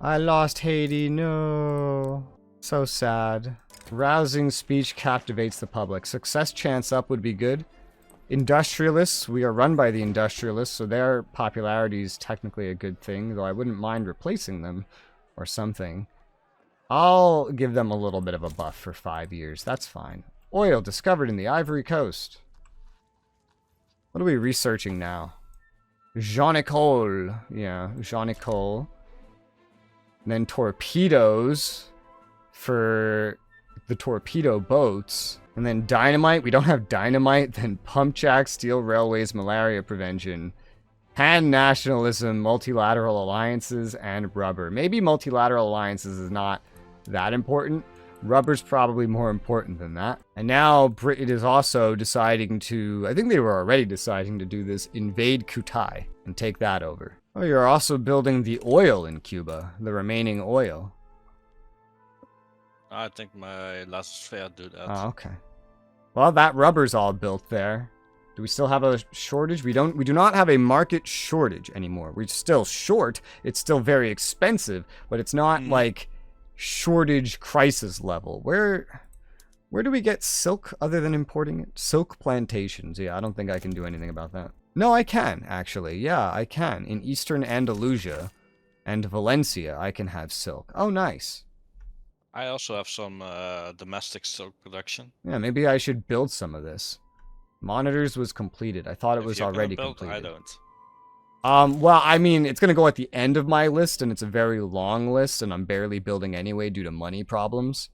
I lost Haiti, no. So sad. Rousing speech captivates the public. Success chance up would be good. Industrialists, we are run by the industrialists, so their popularity is technically a good thing, though I wouldn't mind replacing them or something. I'll give them a little bit of a buff for 5 years. That's fine. Oil discovered in the Ivory Coast. What are we researching now? Jean-Nicole. Yeah, Jean-Nicole. And then torpedoes for the torpedo boats. And then dynamite. We don't have dynamite. Then pump jack, steel railways, malaria prevention. Pan-nationalism, multilateral alliances, and rubber. Maybe multilateral alliances is not that important. Rubber's probably more important than that. And now Britain is also deciding to, I think they were already deciding to do this, invade Kutai and take that over. Oh, you're also building the oil in Cuba, the remaining oil. I think my last fair did that. Oh, okay. Well, that rubber's all built there. Do we still have a shortage? We do not have a market shortage anymore. We're still short. It's still very expensive, but it's not like shortage crisis level. Where do we get silk other than importing it? Silk plantations. Yeah, I don't think I can do anything about that. No, I can, actually. Yeah, I can. In Eastern Andalusia and Valencia, I can have silk. Oh, nice. I also have some domestic silk production. Yeah, maybe I should build some of this. Monitors was completed. I thought it was already completed. I don't. Well, I mean, it's going to go at the end of my list, and it's a very long list, and I'm barely building anyway due to money problems.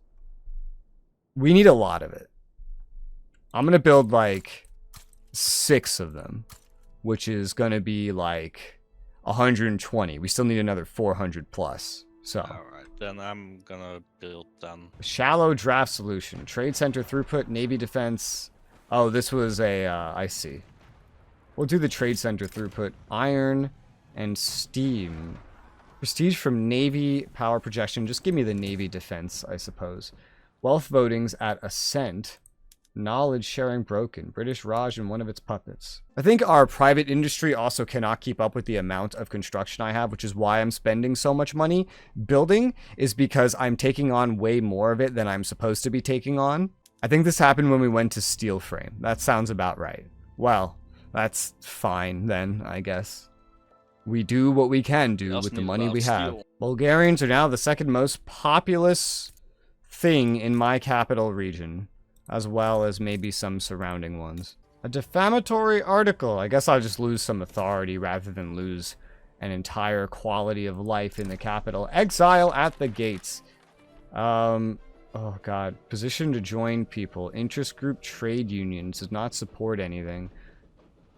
We need a lot of it. I'm going to build, like, 6 of them, which is going to be, like, 120. We still need another 400 plus, so. Alright, then I'm going to build them. Shallow draft solution. Trade center throughput, Navy defense. Oh, this was a, I see. We'll do the trade center throughput. Iron and steam. Prestige from Navy power projection. Just give me the Navy defense, I suppose. Wealth votings at Ascent. Knowledge sharing broken. British Raj and one of its puppets. I think our private industry also cannot keep up with the amount of construction I have, which is why I'm spending so much money building, is because I'm taking on way more of it than I'm supposed to be taking on. I think this happened when we went to steel frame. That sounds about right. Well, that's fine then, I guess. We do what we can do with the money we have. Bulgarians are now the second most populous thing in my capital region, as well as maybe some surrounding ones. A defamatory article. I guess I'll just lose some authority rather than lose an entire quality of life in the capital. Exile at the gates. Oh god. Position to join people. Interest group trade unions does not support anything.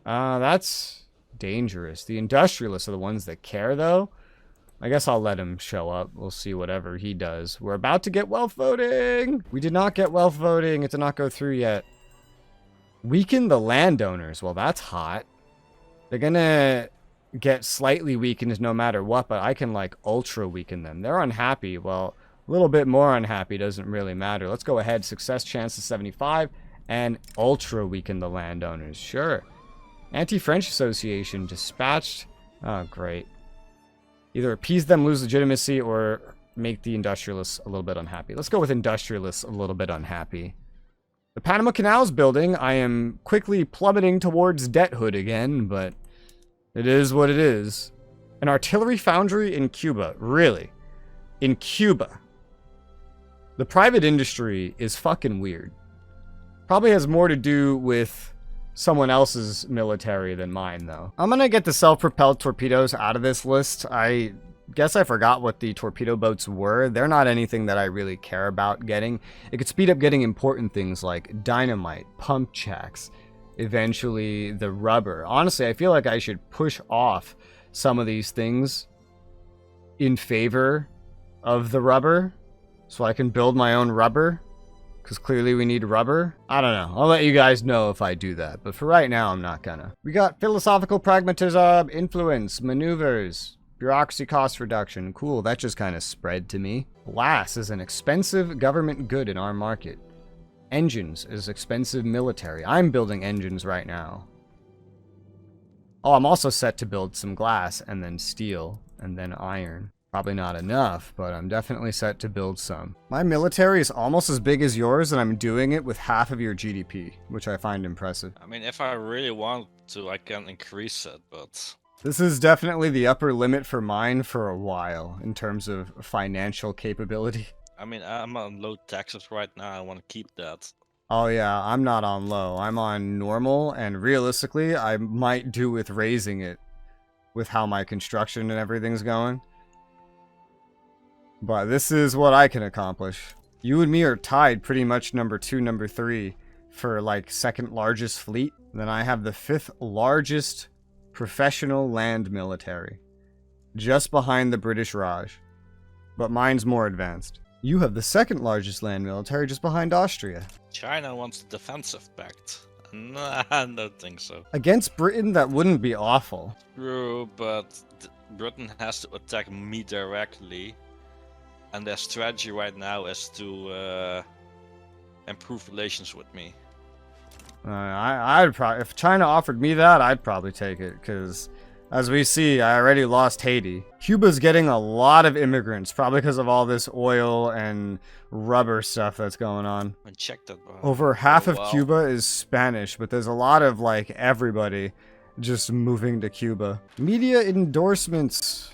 That's dangerous. The industrialists are the ones that care, though. I guess I'll let him show up. We'll see whatever he does. We're about to get wealth voting! We did not get wealth voting. It did not go through yet. Weaken the landowners. Well, that's hot. They're gonna get slightly weakened no matter what, but I can, like, ultra weaken them. They're unhappy. Well, a little bit more unhappy doesn't really matter. Let's go ahead. Success chance is 75. And ultra weaken the landowners. Sure. Anti-French Association dispatched. Oh, great. Either appease them, lose legitimacy, or make the industrialists a little bit unhappy. Let's go with industrialists a little bit unhappy. The Panama Canal's building. I am quickly plummeting towards debthood again, but it is what it is. An artillery foundry in Cuba. Really? In Cuba. The private industry is fucking weird. Probably has more to do with someone else's military than mine, though. I'm gonna get the self-propelled torpedoes out of this list. I guess I forgot what the torpedo boats were. They're not anything that I really care about getting. It could speed up getting important things like dynamite, pump jacks, eventually the rubber. Honestly, I feel like I should push off some of these things in favor of the rubber so I can build my own rubber. Because clearly we need rubber. I don't know. I'll let you guys know if I do that. But for right now, I'm not gonna. We got philosophical pragmatism, influence, maneuvers, bureaucracy cost reduction. Cool, that just kind of spread to me. Glass is an expensive government good in our market. Engines is expensive military. I'm building engines right now. Oh, I'm also set to build some glass and then steel and then iron. Probably not enough, but I'm definitely set to build some. My military is almost as big as yours, and I'm doing it with half of your GDP, which I find impressive. I mean, if I really want to, I can increase it, but... This is definitely the upper limit for mine for a while, in terms of financial capability. I mean, I'm on low taxes right now, I want to keep that. Oh yeah, I'm not on low. I'm on normal, and realistically, I might do with raising it with how my construction and everything's going. But this is what I can accomplish. You and me are tied pretty much number 2, number 3 for like second largest fleet. Then I have the 5th largest professional land military, just behind the British Raj. But mine's more advanced. You have the 2nd largest land military just behind Austria. China wants a defensive pact. Nah, I don't think so. Against Britain, that wouldn't be awful. True, but Britain has to attack me directly. And their strategy right now is to improve relations with me. I'd probably, if China offered me that, I'd probably take it, because as we see, I already lost Haiti. Cuba's getting a lot of immigrants, probably because of all this oil and rubber stuff that's going on. And check that. Over half of Cuba is Spanish, but there's a lot of like everybody just moving to Cuba. Media endorsements.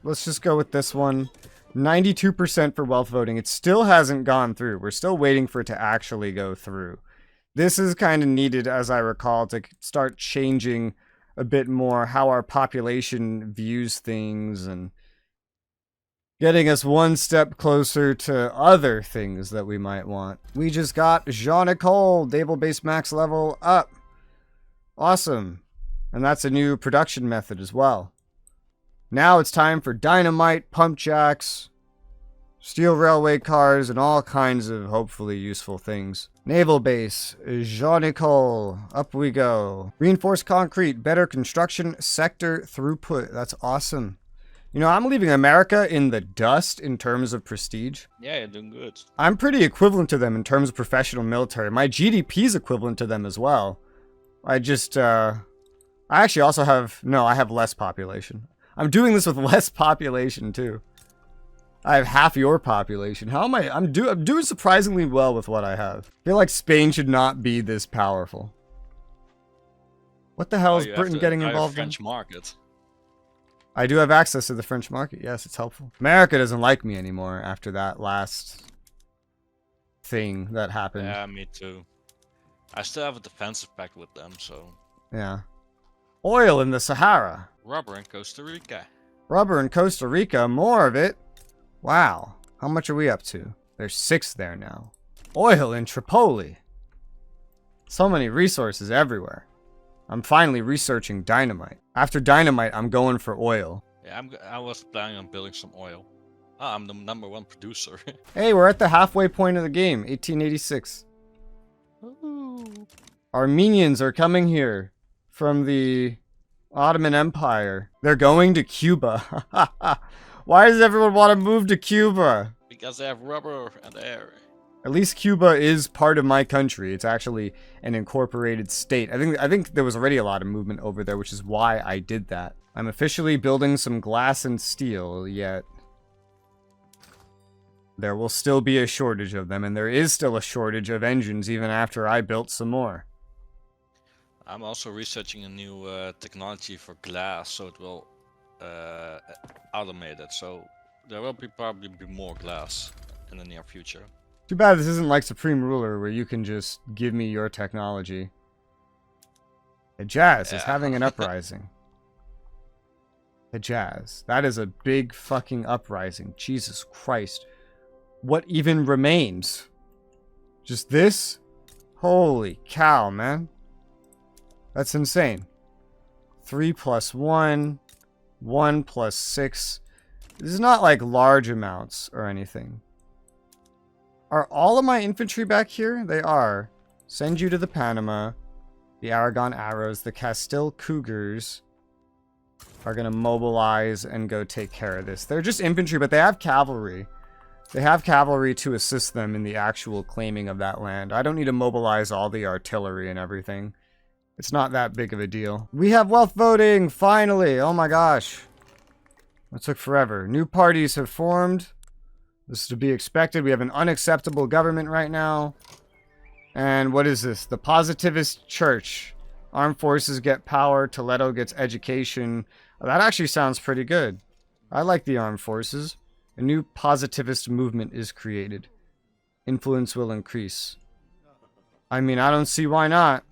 Let's just go with this one. 92% for wealth voting. It still hasn't gone through. We're still waiting for it to actually go through. This is kind of needed, as I recall, to start changing a bit more how our population views things and getting us one step closer to other things that we might want. We just got Jean-Nicole, Naval Base Max level up. Awesome. And that's a new production method as well. Now it's time for dynamite, pump jacks, steel railway cars, and all kinds of hopefully useful things. Naval base, Jean-Nicole, up we go. Reinforced concrete, better construction sector throughput. That's awesome. You know, I'm leaving America in the dust in terms of prestige. Yeah, you're doing good. I'm pretty equivalent to them in terms of professional military. My GDP is equivalent to them as well. I actually also have, no, I have less population. I'm doing this with less population too. I have half your population. How am I? I'm doing surprisingly well with what I have. I feel like Spain should not be this powerful. What the hell is Britain getting involved in? French market. I do have access to the French market. Yes, it's helpful. America doesn't like me anymore after that last thing that happened. Yeah, me too. I still have a defensive pact with them, so... Yeah. Oil in the Sahara. Rubber in Costa Rica. Rubber in Costa Rica, more of it. Wow. How much are we up to? There's 6 there now. Oil in Tripoli. So many resources everywhere. I'm finally researching dynamite. After dynamite, I'm going for oil. Yeah, I was planning on building some oil. Ah, I'm the #1 producer. Hey, we're at the halfway point of the game, 1886. Ooh. Armenians are coming here from the Ottoman Empire. They're going to Cuba. Why does everyone want to move to Cuba? Because they have rubber and air. At least Cuba is part of my country. It's actually an incorporated state. I think there was already a lot of movement over there, which is why I did that. I'm officially building some glass and steel, yet there will still be a shortage of them, and there is still a shortage of engines even after I built some more. I'm also researching a new technology for glass, so it will automate it. So there will probably be more glass in the near future. Too bad this isn't like Supreme Ruler, where you can just give me your technology. Hejaz is having an uprising. Hejaz. That is a big fucking uprising. Jesus Christ. What even remains? Just this? Holy cow, man. That's insane. 3 + 1. 1 + 6. This is not like large amounts or anything. Are all of my infantry back here? They are. Send you to the Panama. The Aragon Arrows, the Castile Cougars are going to mobilize and go take care of this. They're just infantry, but they have cavalry. They have cavalry to assist them in the actual claiming of that land. I don't need to mobilize all the artillery and everything. It's not that big of a deal. We have wealth voting, finally! Oh my gosh. It took forever. New parties have formed. This is to be expected. We have an unacceptable government right now. And what is this? The Positivist Church. Armed forces get power. Toledo gets education. That actually sounds pretty good. I like the armed forces. A new positivist movement is created. Influence will increase. I mean, I don't see why not.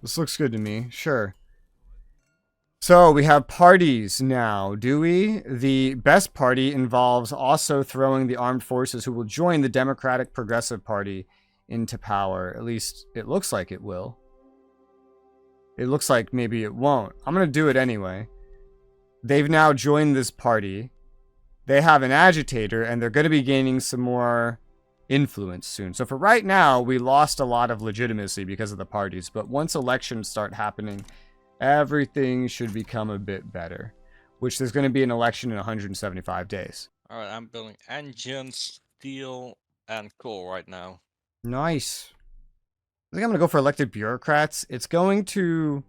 This looks good to me. Sure. So, we have parties now, do we? The best party involves also throwing the armed forces who will join the Democratic Progressive Party into power. At least, it looks like it will. It looks like maybe it won't. I'm going to do it anyway. They've now joined this party. They have an agitator, and they're going to be gaining some more influence soon. So for right now, we lost a lot of legitimacy because of the parties. But once elections start happening, everything should become a bit better. Which there's going to be an election in 175 days. Alright, I'm building engines, steel, and coal right now. Nice. I think I'm going to go for elected bureaucrats. It's going to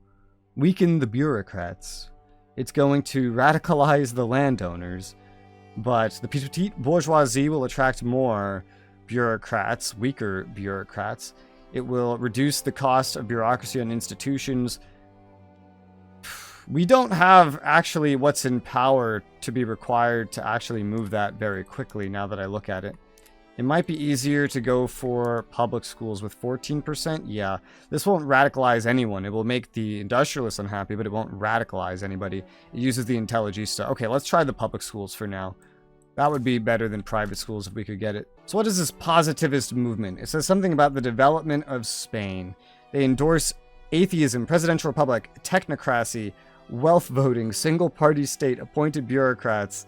weaken the bureaucrats. It's going to radicalize the landowners. But the petite bourgeoisie will attract more bureaucrats, weaker bureaucrats. It will reduce the cost of bureaucracy on institutions. We don't have actually what's in power to be required to actually move that very quickly now that I look at it. It might be easier to go for public schools with 14%. Yeah, this won't radicalize anyone. It will make the industrialists unhappy, but it won't radicalize anybody. It uses the intelligista. Okay, let's try the public schools for now. That would be better than private schools if we could get it. So what is this positivist movement? It says something about the development of Spain. They endorse atheism, presidential republic, technocracy, wealth voting, single-party state, appointed bureaucrats.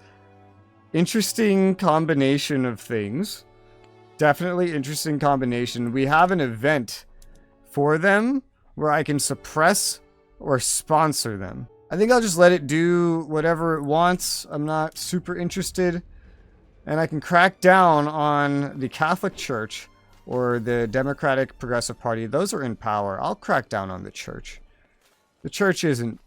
Interesting combination of things. Definitely interesting combination. We have an event for them where I can suppress or sponsor them. I think I'll just let it do whatever it wants. I'm not super interested. And I can crack down on the Catholic Church or the Democratic Progressive Party. Those are in power. I'll crack down on the church. The church isn't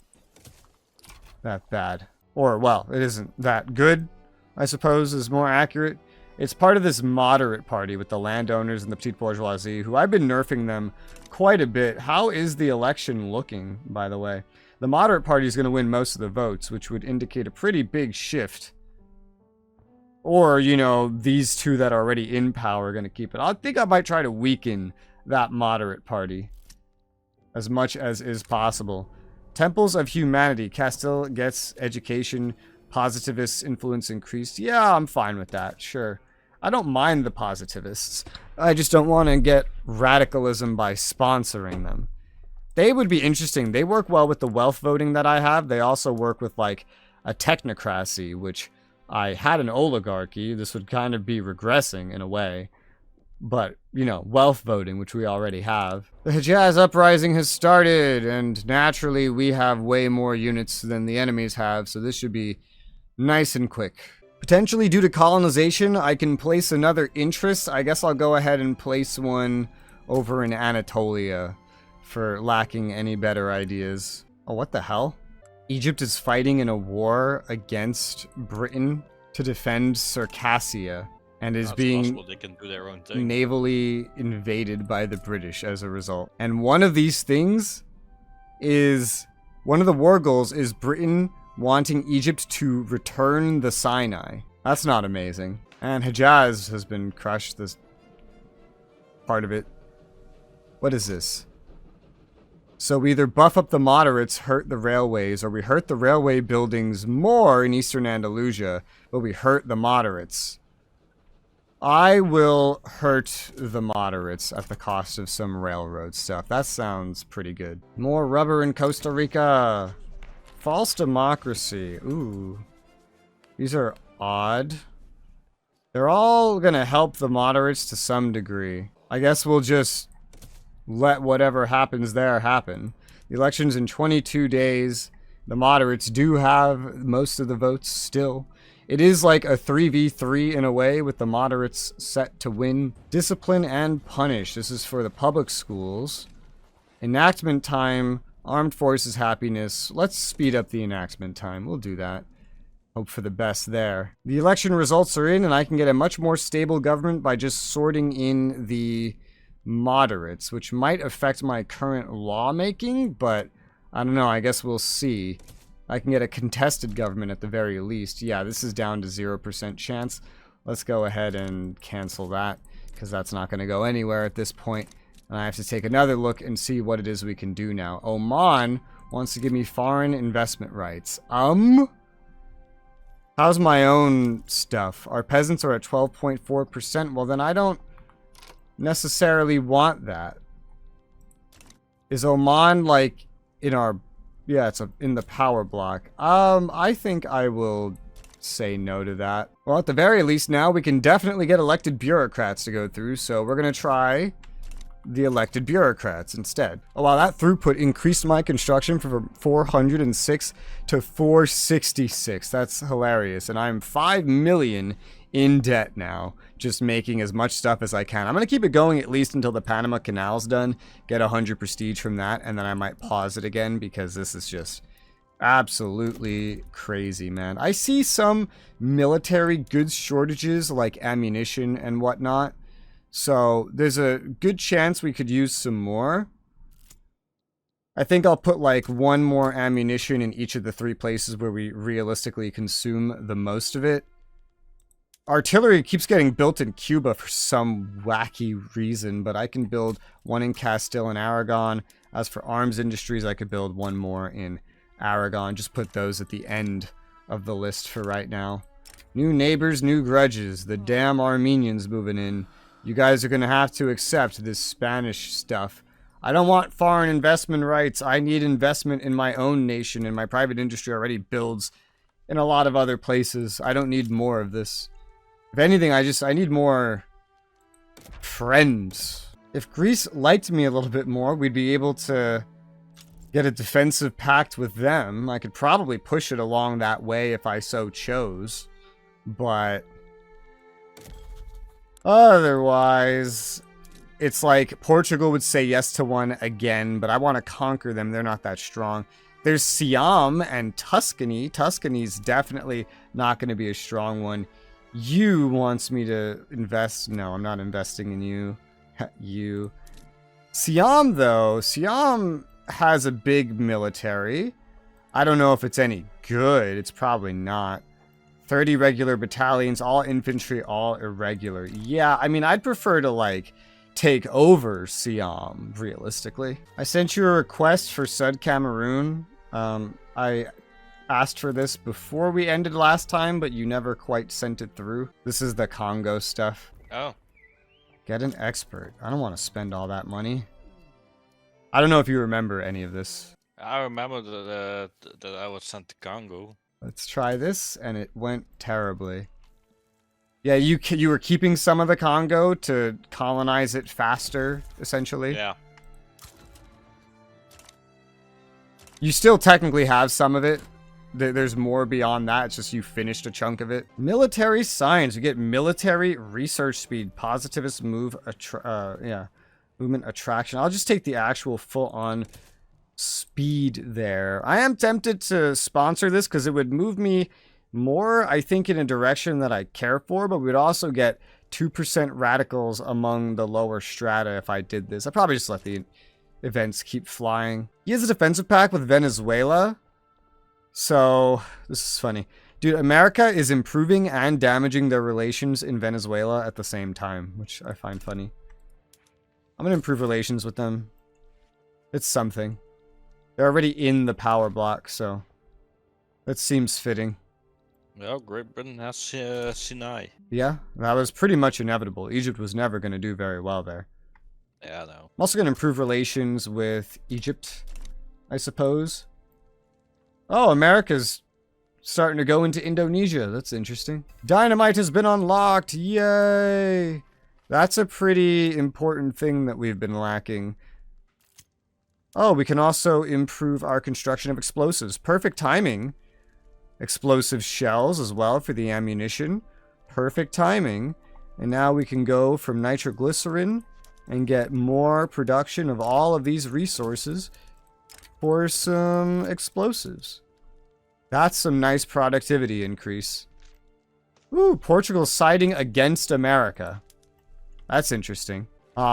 that bad. Or, well, it isn't that good, I suppose, is more accurate. It's part of this moderate party with the landowners and the petite bourgeoisie, who I've been nerfing them quite a bit. How is the election looking, by the way? The moderate party is going to win most of the votes, which would indicate a pretty big shift. Or, you know, these two that are already in power are going to keep it. I think I might try to weaken that moderate party as much as is possible. Temples of Humanity. Castile gets education. Positivists' influence increased. Yeah, I'm fine with that. Sure. I don't mind the positivists. I just don't want to get radicalism by sponsoring them. They would be interesting. They work well with the wealth voting that I have. They also work with, like, a technocracy, which I had an oligarchy. This would kind of be regressing in a way. But, you know, wealth voting, which we already have. The Hejaz uprising has started, and naturally we have way more units than the enemies have, so this should be nice and quick. Potentially due to colonization, I can place another interest. I guess I'll go ahead and place one over in Anatolia for lacking any better ideas. Oh, what the hell? Egypt is fighting in a war against Britain to defend Circassia and is being they can do their own thing. Navally invaded by the British as a result. And one of these things is, one of the war goals is Britain wanting Egypt to return the Sinai. That's not amazing. And Hejaz has been crushed, this part of it. What is this? So we either buff up the moderates, hurt the railways, or we hurt the railway buildings more in eastern Andalusia, but we hurt the moderates. I will hurt the moderates at the cost of some railroad stuff. That sounds pretty good. More rubber in Costa Rica. False democracy. Ooh. These are odd. They're all gonna help the moderates to some degree. I guess we'll just let whatever happens there happen. The election's in 22 days. The moderates do have most of the votes still. It is like a 3v3 in a way, with the moderates set to win. Discipline and punish. This is for the public schools. Enactment time. Armed forces happiness. Let's speed up the enactment time. We'll do that. Hope for the best there. The election results are in, and I can get a much more stable government by just sorting in the moderates, which might affect my current lawmaking, but I don't know. I guess we'll see. I can get a contested government at the very least. Yeah, this is down to 0% chance. Let's go ahead and cancel that, because that's not going to go anywhere at this point. And I have to take another look and see what it is we can do now. Oman wants to give me foreign investment rights. How's my own stuff? Our peasants are at 12.4%. Well, then I don't necessarily want that. Is Oman, like, in our... Yeah, it's in the power block. I think I will say no to that. Well, at the very least, now we can definitely get elected bureaucrats to go through, so we're going to try the elected bureaucrats instead. Oh wow, that throughput increased my construction from 406 to 466. That's hilarious. And I'm 5 million in debt now, just making as much stuff as I can. I'm going to keep it going at least until the Panama Canal's done, get 100 prestige from that, and then I might pause it again because this is just absolutely crazy, man. I see some military goods shortages like ammunition and whatnot. So there's a good chance we could use some more. I think I'll put like one more ammunition in each of the 3 places where we realistically consume the most of it. Artillery keeps getting built in Cuba for some wacky reason, but I can build one in Castile and Aragon. As for arms industries, I could build one more in Aragon. Just put those at the end of the list for right now. New neighbors, new grudges. The damn Armenians moving in. You guys are going to have to accept this Spanish stuff. I don't want foreign investment rights. I need investment in my own nation, and my private industry already builds in a lot of other places. I don't need more of this. If anything, I need more friends. If Greece liked me a little bit more, we'd be able to get a defensive pact with them. I could probably push it along that way if I so chose. But otherwise, it's like Portugal would say yes to one again, but I want to conquer them. They're not that strong. There's Siam and Tuscany. Tuscany's definitely not going to be a strong one. You wants me to invest. No, I'm not investing in you. You. Siam, though. Siam has a big military. I don't know if it's any good. It's probably not. 30 regular battalions, all infantry, all irregular. Yeah, I mean, I'd prefer to, like, take over Siam, realistically. I sent you a request for Sud Cameroon. I asked for this before we ended last time, but you never quite sent it through. This is the Congo stuff. Oh. Get an expert. I don't want to spend all that money. I don't know if you remember any of this. I remember that I was sent to Congo. Let's try this, and it went terribly. Yeah, you were keeping some of the Congo to colonize it faster, essentially. Yeah. You still technically have some of it. There's more beyond that. It's just you finished a chunk of it. Military science. You get military research speed. Positivist movement attraction. I'll just take the actual full-on speed there. I am tempted to sponsor this because it would move me more, I think, in a direction that I care for, but we'd also get 2% radicals among the lower strata if I did this. I'd probably just let the events keep flying. He has a defensive pact with Venezuela. So, this is funny. Dude, America is improving and damaging their relations in Venezuela at the same time, which I find funny. I'm going to improve relations with them. It's something. They're already in the power block, so that seems fitting. Well, Great Britain has Sinai. Yeah, that was pretty much inevitable. Egypt was never going to do very well there. Yeah, I know. I'm also going to improve relations with Egypt, I suppose. Oh, America's starting to go into Indonesia. That's interesting. Dynamite has been unlocked. Yay! That's a pretty important thing that we've been lacking. Oh, we can also improve our construction of explosives. Perfect timing. Explosive shells as well for the ammunition. Perfect timing. And now we can go from nitroglycerin and get more production of all of these resources for some explosives. That's some nice productivity increase. Ooh, Portugal's siding against America. That's interesting.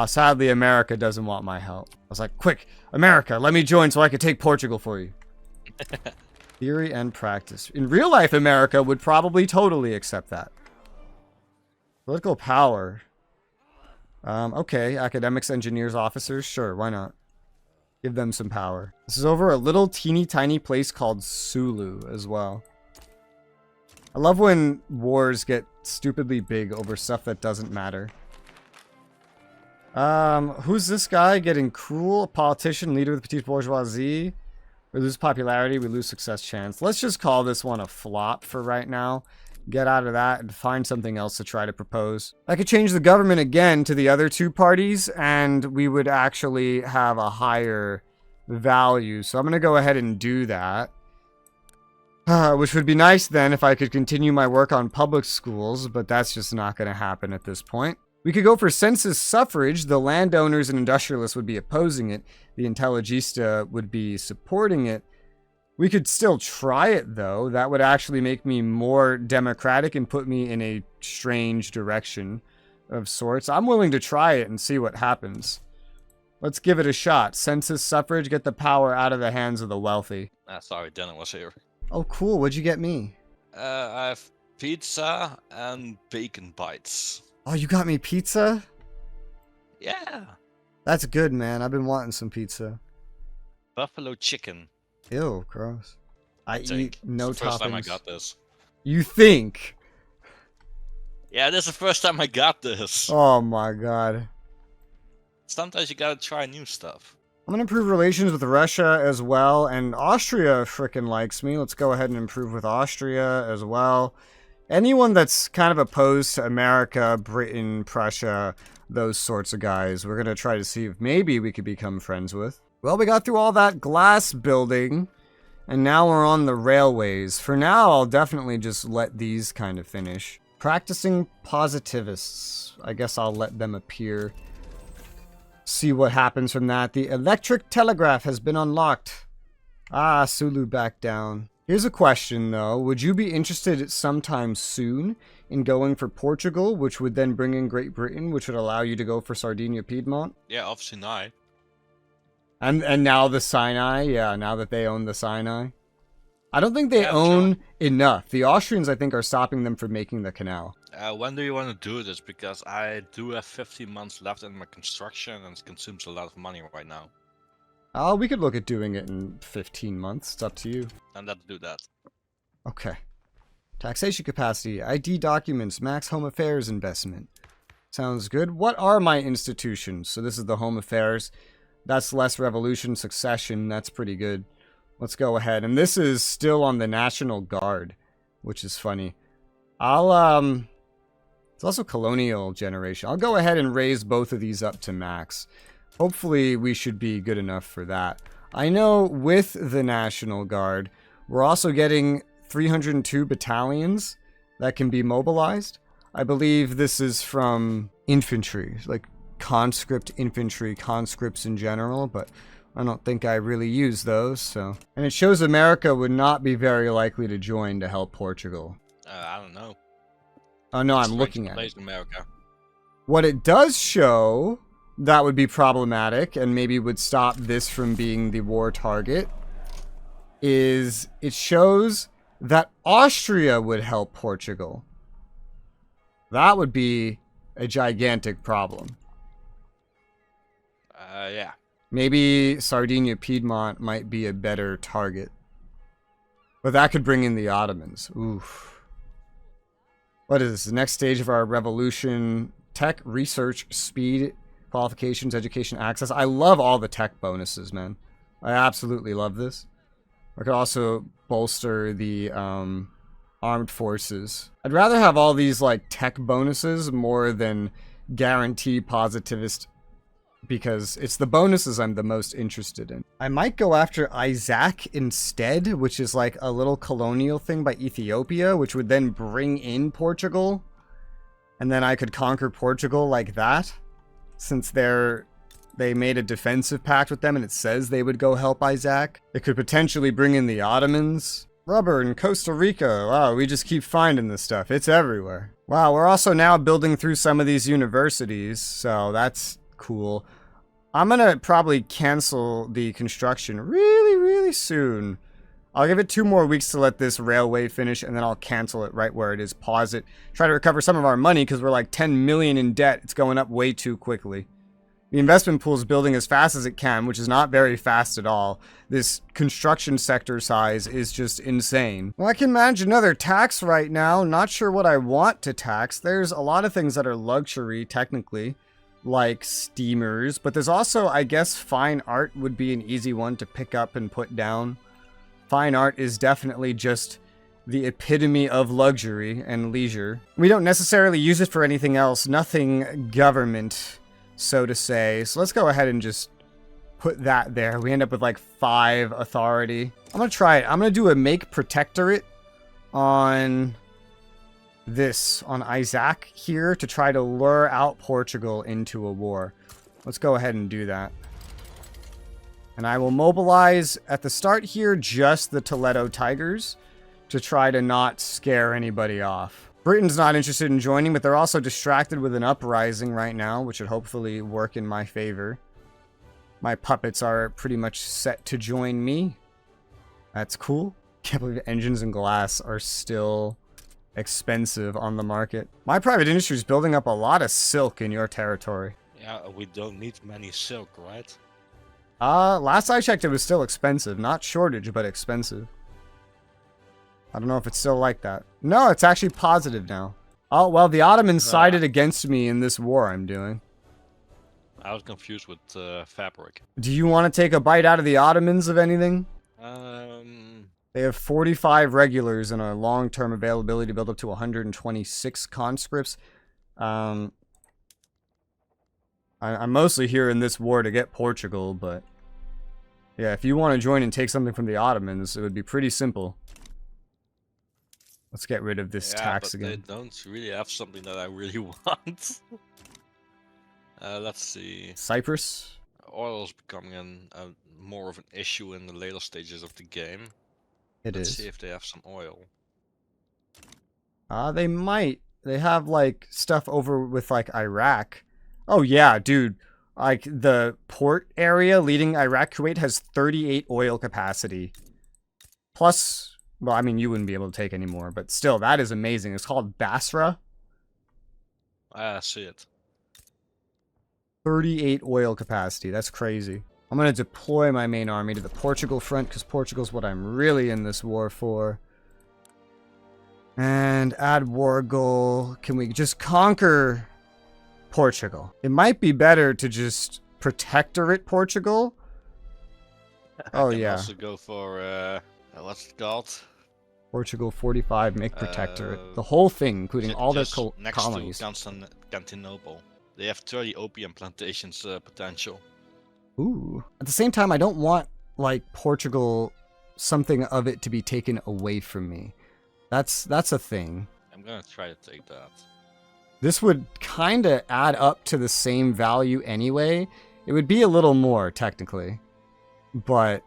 Sadly, America doesn't want my help. I was like, quick, America, let me join so I can take Portugal for you. Theory and practice. In real life, America would probably totally accept that. Political power. Okay, academics, engineers, officers. Sure, why not? Give them some power. This is over a little teeny tiny place called Sulu as well. I love when wars get stupidly big over stuff that doesn't matter. Who's this guy getting cruel? A politician, leader of the petite bourgeoisie. We lose popularity, we lose success chance. Let's just call this one a flop for right now. Get out of that and find something else to try to propose. I could change the government again to the other two parties, and we would actually have a higher value. So I'm going to go ahead and do that. Which would be nice then if I could continue my work on public schools, but that's just not going to happen at this point. We could go for census suffrage. The landowners and industrialists would be opposing it. The intelligista would be supporting it. We could still try it, though. That would actually make me more democratic and put me in a strange direction of sorts. I'm willing to try it and see what happens. Let's give it a shot. Census suffrage, get the power out of the hands of the wealthy. Sorry, Dennis was here. Oh, cool. What'd you get me? I have pizza and bacon bites. Oh, you got me pizza? Yeah. That's good, man. I've been wanting some pizza. Buffalo chicken. Ew, gross. I eat no toppings. First time I got this. You think? Yeah, this is the first time I got this. Oh my god. Sometimes you gotta try new stuff. I'm gonna improve relations with Russia as well, and Austria frickin' likes me. Let's go ahead and improve with Austria as well. Anyone that's kind of opposed to America, Britain, Prussia, those sorts of guys, we're gonna try to see if maybe we could become friends with. Well, we got through all that glass building, and now we're on the railways. For now, I'll definitely just let these kind of finish. Practicing positivists. I guess I'll let them appear. See what happens from that. The electric telegraph has been unlocked. Ah, Sulu back down. Here's a question, though. Would you be interested sometime soon in going for Portugal, which would then bring in Great Britain, which would allow you to go for Sardinia, Piedmont? Yeah, obviously not. And now the Sinai, yeah, now that they own the Sinai. I don't think they own enough. The Austrians, I think, are stopping them from making the canal. When do you want to do this? Because I do have 15 months left in my construction and it consumes a lot of money right now. We could look at doing it in 15 months. It's up to you. And let's do that. Okay. Taxation capacity, ID documents, max home affairs investment. Sounds good. What are my institutions? So this is the home affairs. That's less revolution, succession. That's pretty good. Let's go ahead. And this is still on the National Guard, which is funny. It's also colonial generation. I'll go ahead and raise both of these up to max. Hopefully we should be good enough for that. I know with the National Guard, we're also getting 302 battalions that can be mobilized. I believe this is from infantry, like conscript infantry, conscripts in general, but I don't think I really use those, so. And it shows America would not be very likely to join to help Portugal. I don't know. Oh no, I'm looking at it. America. What it does show that would be problematic and maybe would stop this from being the war target is it shows that Austria would help Portugal. That would be a gigantic problem. Yeah. Maybe Sardinia, Piedmont might be a better target. But that could bring in the Ottomans. Oof. What is this? The next stage of our revolution. Tech, research, speed, qualifications, education, access. I love all the tech bonuses, man. I absolutely love this. I could also bolster the armed forces. I'd rather have all these like tech bonuses more than guarantee positivist, because it's the bonuses I'm the most interested in. I might go after Isaac instead, which is like a little colonial thing by Ethiopia, which would then bring in Portugal. And then I could conquer Portugal like that, since they made a defensive pact with them and it says they would go help Isaac. It could potentially bring in the Ottomans. Rubber in Costa Rica. Wow, we just keep finding this stuff. It's everywhere. Wow, we're also now building through some of these universities, so that's cool. I'm gonna probably cancel the construction really, really soon. I'll give it 2 more weeks to let this railway finish, and then I'll cancel it right where it is. Pause it. Try to recover some of our money, because we're like 10 million in debt. It's going up way too quickly. The investment pool is building as fast as it can, which is not very fast at all. This construction sector size is just insane. Well, I can manage another tax right now. Not sure what I want to tax. There's a lot of things that are luxury, technically, like steamers. But there's also, I guess, fine art would be an easy one to pick up and put down. Fine art is definitely just the epitome of luxury and leisure. We don't necessarily use it for anything else. Nothing government, so to say. So let's go ahead and just put that there. We end up with like 5 authority. I'm gonna try it. I'm gonna do a make protectorate on this, on Isaac here, to try to lure out Portugal into a war. Let's go ahead and do that. And I will mobilize at the start here just the Toledo Tigers to try to not scare anybody off. Britain's not interested in joining, but they're also distracted with an uprising right now, which would hopefully work in my favor. My puppets are pretty much set to join me. That's cool. Can't believe engines and glass are still expensive on the market. My private industry is building up a lot of silk in your territory. Yeah, we don't need many silk, right? Last I checked, it was still expensive. Not shortage, but expensive. I don't know if it's still like that. No, it's actually positive now. Oh, well, the Ottomans sided against me in this war I'm doing. I was confused with fabric. Do you want to take a bite out of the Ottomans of anything? They have 45 regulars and a long-term availability to build up to 126 conscripts. I'm mostly here in this war to get Portugal, but yeah, if you want to join and take something from the Ottomans, it would be pretty simple. Let's get rid of this tax again. They don't really have something that I really want. Let's see. Cyprus? Oil is becoming more of an issue in the later stages of the game. Let's see if they have some oil. They might. They have, like, stuff over with, like, Iraq. Oh, yeah, dude. Like, the port area leading Iraq, Kuwait has 38 oil capacity. Plus, well, I mean, you wouldn't be able to take any more, but still, that is amazing. It's called Basra. I see it. 38 oil capacity. That's crazy. I'm going to deploy my main army to the Portugal front, because Portugal's what I'm really in this war for. And add war goal. Can we just conquer Portugal? It might be better to just protectorate Portugal. Oh, yeah. Also go for, what's it called? Portugal 45, make protectorate. The whole thing, including all their colonies. Next to Constantinople. They have 30 opium plantations potential. Ooh. At the same time, I don't want, like, Portugal, something of it to be taken away from me. That's a thing. I'm gonna try to take that. This would kind of add up to the same value anyway. It would be a little more, technically. But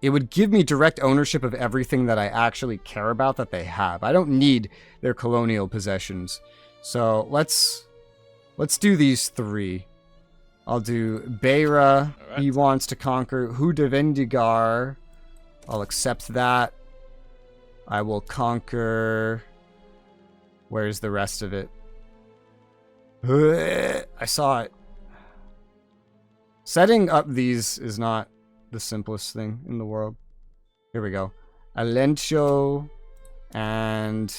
it would give me direct ownership of everything that I actually care about that they have. I don't need their colonial possessions. So let's do these 3. I'll do Beira. Right. He wants to conquer Hudavendigar. I'll accept that. I will conquer... Where's the rest of it? I saw it. Setting up these is not the simplest thing in the world. Here we go. Alencio. And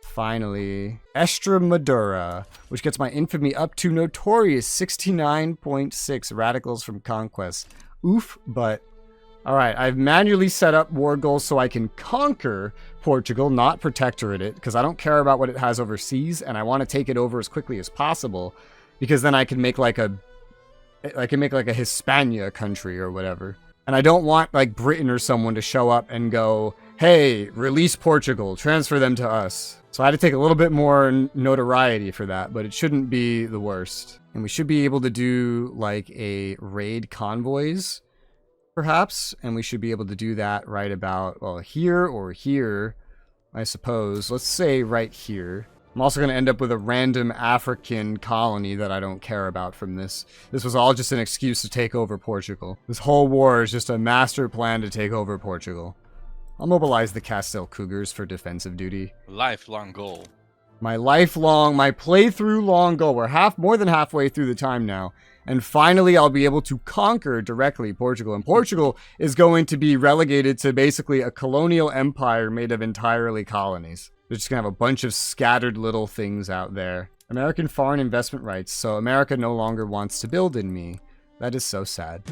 finally, Extremadura, which gets my infamy up to notorious 69.6 radicals from conquest. Oof, but alright, I've manually set up war goals so I can conquer Portugal, not protectorate it, because I don't care about what it has overseas, and I want to take it over as quickly as possible, because then I can make like a Hispania country or whatever. And I don't want like Britain or someone to show up and go, hey, release Portugal, transfer them to us. So I had to take a little bit more notoriety for that, but it shouldn't be the worst. And we should be able to do like a raid convoys perhaps, and we should be able to do that right about, well, here or here, I suppose. Let's say right here. I'm also going to end up with a random African colony that I don't care about from this. This was all just an excuse to take over Portugal. This whole war is just a master plan to take over Portugal. I'll mobilize the Castile Cougars for defensive duty. Lifelong goal. My playthrough long goal. We're more than halfway through the time now. And finally, I'll be able to conquer directly Portugal. And Portugal is going to be relegated to basically a colonial empire made of entirely colonies. They're just going to have a bunch of scattered little things out there. American foreign investment rights. So America no longer wants to build in me. That is so sad.